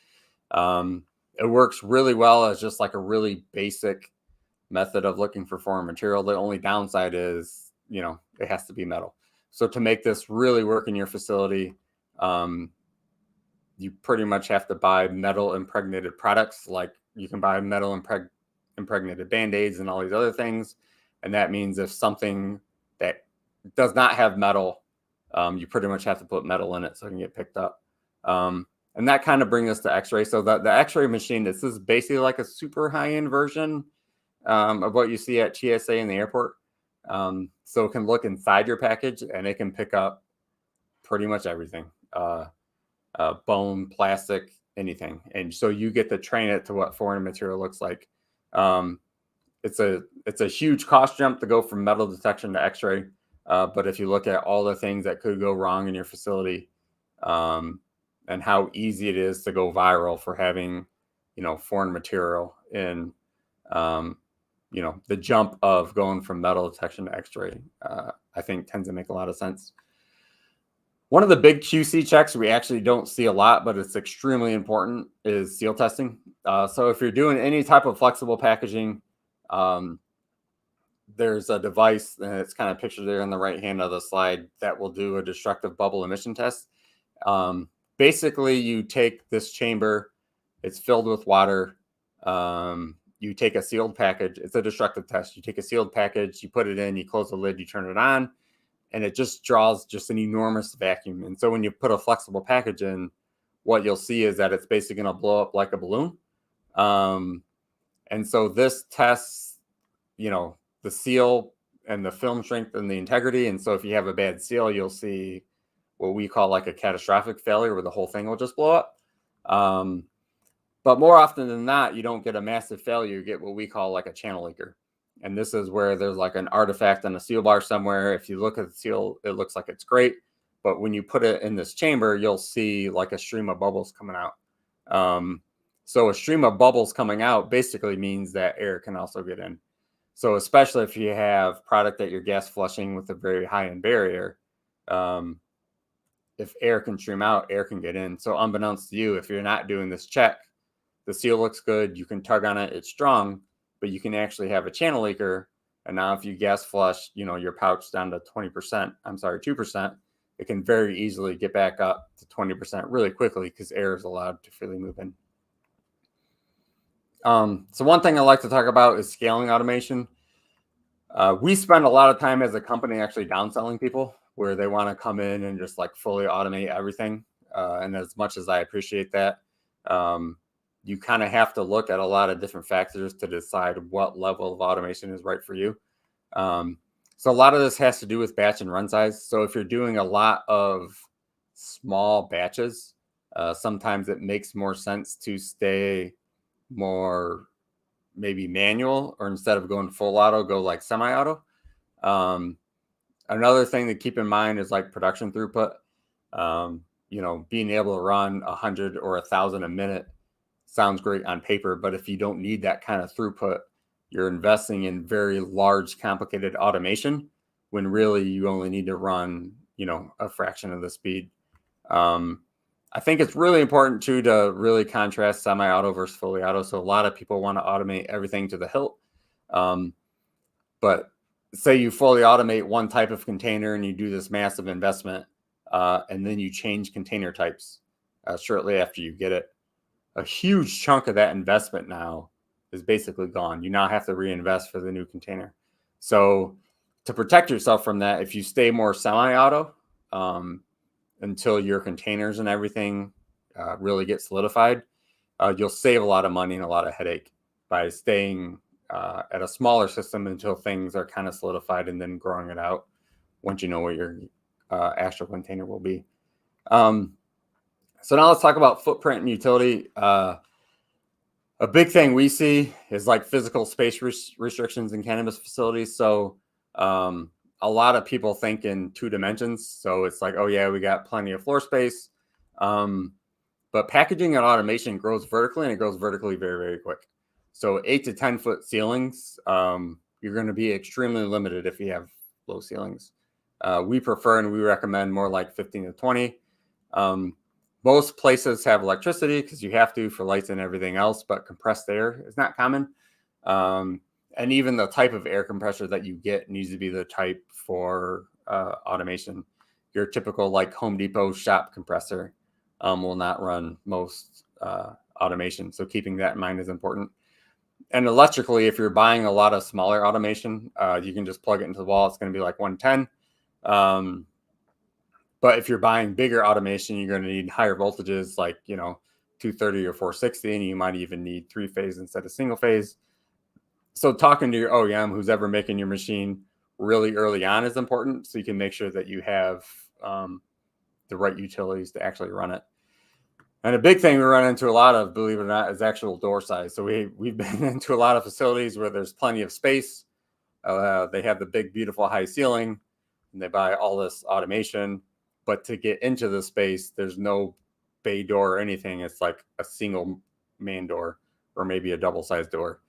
It works really well as just like a really basic method of looking for foreign material. The only downside is, it has to be metal. So to make this really work in your facility, you pretty much have to buy metal impregnated products. Like you can buy metal impregnated Band-Aids and all these other things. And that means if something that does not have metal, you pretty much have to put metal in it so it can get picked up. And that kind of brings us to X-ray. So the X-ray machine, this is basically like a super high-end version of what you see at TSA in the airport. So it can look inside your package and it can pick up pretty much everything. Bone, plastic, anything. And so you get to train it to what foreign material looks like. It's a huge cost jump to go from metal detection to X-ray. But if you look at all the things that could go wrong in your facility, and how easy it is to go viral for having, foreign material in, the jump of going from metal detection to X-ray, I think tends to make a lot of sense. One of the big QC checks we actually don't see a lot, but it's extremely important, is seal testing. So if you're doing any type of flexible packaging, there's a device, and it's kind of pictured there on the right hand of the slide, that will do a destructive bubble emission test. Basically, you take this chamber, it's filled with water. You take a sealed package. It's a destructive test. You take a sealed package, you put it in, you close the lid, you turn it on, and it just draws just an enormous vacuum. And so when you put a flexible package in, what you'll see is that it's basically going to blow up like a balloon. And so this tests, the seal and the film strength and the integrity. And so if you have a bad seal, you'll see what we call like a catastrophic failure, where the whole thing will just blow up. But more often than not, you don't get a massive failure. You get what we call like a channel leaker. And this is where there's like an artifact on a seal bar somewhere. If you look at the seal, it looks like it's great. But when you put it in this chamber, you'll see like a stream of bubbles coming out. So a stream of bubbles coming out basically means that air can also get in. So especially if you have product that you're gas flushing with a very high-end barrier, if air can stream out, air can get in. So unbeknownst to you, if you're not doing this check, the seal looks good, you can tug on it, it's strong, but you can actually have a channel leaker. And now if you gas flush, your pouch down to 2%, it can very easily get back up to 20% really quickly because air is allowed to freely move in. So one thing I like to talk about is scaling automation. We spend a lot of time as a company actually downselling people where they want to come in and just like fully automate everything. And as much as I appreciate that, you kind of have to look at a lot of different factors to decide what level of automation is right for you. So a lot of this has to do with batch and run size. So if you're doing a lot of small batches, sometimes it makes more sense to stay more maybe manual, or instead of going full auto, go like semi-auto. Another thing to keep in mind is like production throughput. Being able to run 100 or 1,000 a minute sounds great on paper, but if you don't need that kind of throughput, you're investing in very large, complicated automation when really you only need to run, a fraction of the speed. I think it's really important too to really contrast semi-auto versus fully auto. So a lot of people want to automate everything to the hilt. But say you fully automate one type of container and you do this massive investment, and then you change container types shortly after you get it. A huge chunk of that investment now is basically gone. You now have to reinvest for the new container. So to protect yourself from that, if you stay more semi-auto, until your containers and everything really get solidified, you'll save a lot of money and a lot of headache by staying at a smaller system until things are kind of solidified and then growing it out once you know what your actual container will be. So now let's talk about footprint and utility. A big thing we see is like physical space restrictions in cannabis facilities. So a lot of people think in 2 dimensions. So it's like, oh yeah, we got plenty of floor space. But packaging and automation grows vertically, and it grows vertically very, very quick. So 8 to 10 foot ceilings, you're going to be extremely limited if you have low ceilings. We prefer and we recommend more like 15 to 20. Most places have electricity because you have to for lights and everything else, but compressed air is not common. And even the type of air compressor that you get needs to be the type for automation. Your typical like Home Depot shop compressor will not run most automation. So keeping that in mind is important. And electrically, if you're buying a lot of smaller automation, you can just plug it into the wall. It's going to be like 110. But if you're buying bigger automation, you're going to need higher voltages like, 230 or 460, and you might even need 3-phase instead of single phase. So talking to your OEM who's ever making your machine really early on is important, so you can make sure that you have the right utilities to actually run it. And a big thing we run into a lot of, believe it or not, is actual door size. So we've been into a lot of facilities where there's plenty of space. They have the big, beautiful high ceiling, and they buy all this automation. But to get into the space, there's no bay door or anything. It's like a single main door or maybe a double-sized door.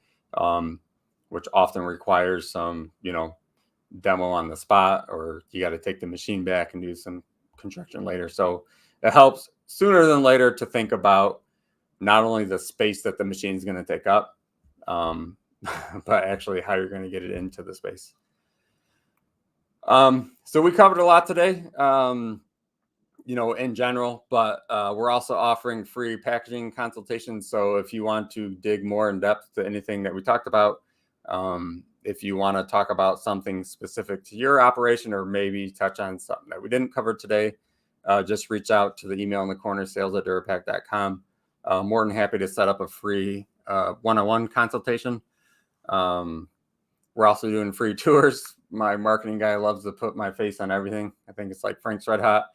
Which often requires some, demo on the spot, or you got to take the machine back and do some construction later. So it helps sooner than later to think about not only the space that the machine is going to take up, but actually how you're going to get it into the space. So we covered a lot today, in general, but we're also offering free packaging consultations. So if you want to dig more in depth to anything that we talked about, if you want to talk about something specific to your operation, or maybe touch on something that we didn't cover today, just reach out to the email in the corner, sales@durapack.com. More than happy to set up a free one-on-one consultation. We're also doing free tours. My marketing guy loves to put my face on everything. I think it's like Frank's Red Hot.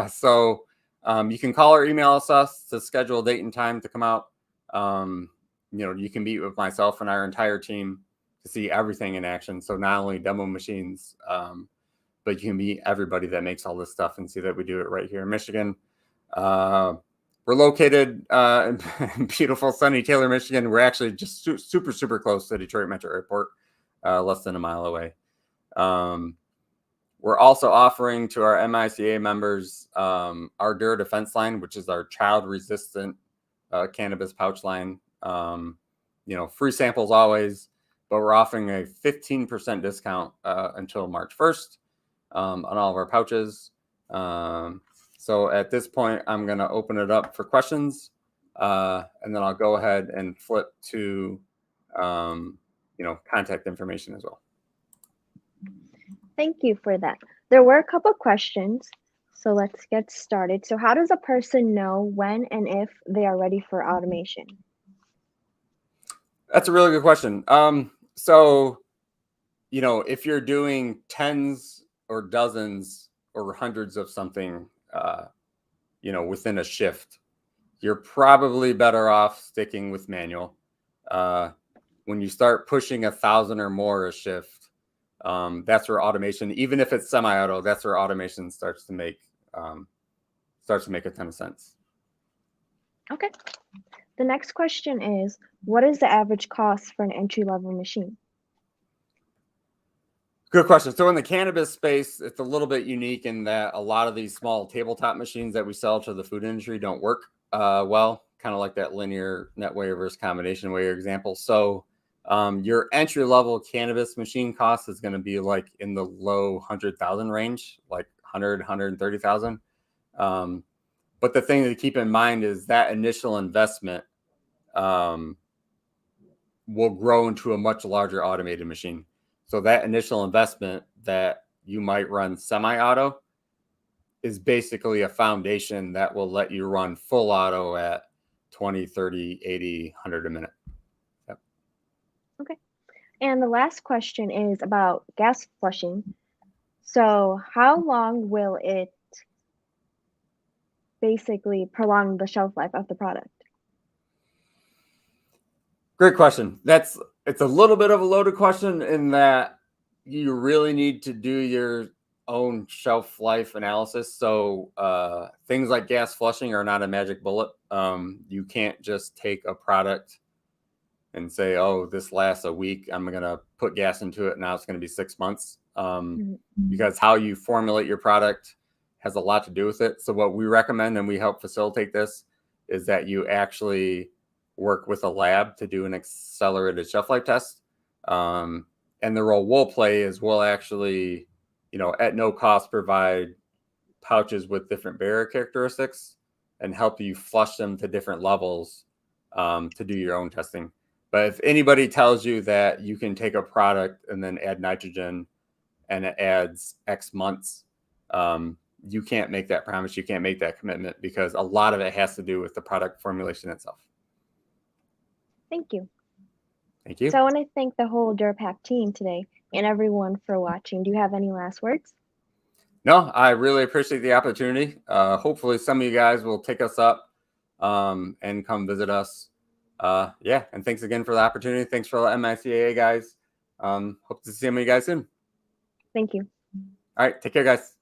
So you can call or email us to schedule a date and time to come out. You can meet with myself and our entire team to see everything in action. So not only demo machines, but you can meet everybody that makes all this stuff and see that we do it right here in Michigan. We're located in beautiful sunny Taylor, Michigan. We're actually just super, super close to Detroit Metro Airport, less than a mile away. We're also offering to our MICA members our Dura Defense line, which is our child-resistant cannabis pouch line. Free samples always, but we're offering a 15% discount until March 1st on all of our pouches. So at this point, I'm going to open it up for questions, and then I'll go ahead and flip to, contact information as well. Thank you for that. There were a couple questions, so let's get started. So how does a person know when and if they are ready for automation? That's a really good question. So, if you're doing tens or dozens or hundreds of something, within a shift, you're probably better off sticking with manual. When you start pushing 1,000 or more a shift, that's where automation, even if it's semi-auto, that's where automation starts to make a ton of sense. Okay. The next question is, what is the average cost for an entry-level machine? Good question. So in the cannabis space, it's a little bit unique in that a lot of these small tabletop machines that we sell to the food industry don't work well, kind of like that linear net weigher versus combination weigher example. So your entry-level cannabis machine cost is going to be like in the low 100,000 range, like 100, 130,000. But the thing to keep in mind is that initial investment will grow into a much larger automated machine. So that initial investment that you might run semi-auto is basically a foundation that will let you run full auto at 20, 30, 80, 100 a minute. Yep. Okay. And the last question is about gas flushing. So how long will it basically prolong the shelf life of the product? Great question. It's a little bit of a loaded question in that you really need to do your own shelf life analysis. So things like gas flushing are not a magic bullet. You can't just take a product and say, oh, this lasts a week, I'm going to put gas into it, now it's going to be 6 months. Because how you formulate your product has a lot to do with it. So what we recommend, and we help facilitate this, is that you actually work with a lab to do an accelerated shelf life test. And the role we'll play is we'll actually, at no cost provide pouches with different barrier characteristics and help you flush them to different levels to do your own testing. But if anybody tells you that you can take a product and then add nitrogen and it adds X months, you can't make that promise. You can't make that commitment because a lot of it has to do with the product formulation itself. Thank you. Thank you. So I want to thank the whole Dura-pack team today and everyone for watching. Do you have any last words? No, I really appreciate the opportunity. Hopefully some of you guys will take us up and come visit us. And thanks again for the opportunity. Thanks for the MICAA guys. Hope to see some of you guys soon. Thank you. All right, take care, guys.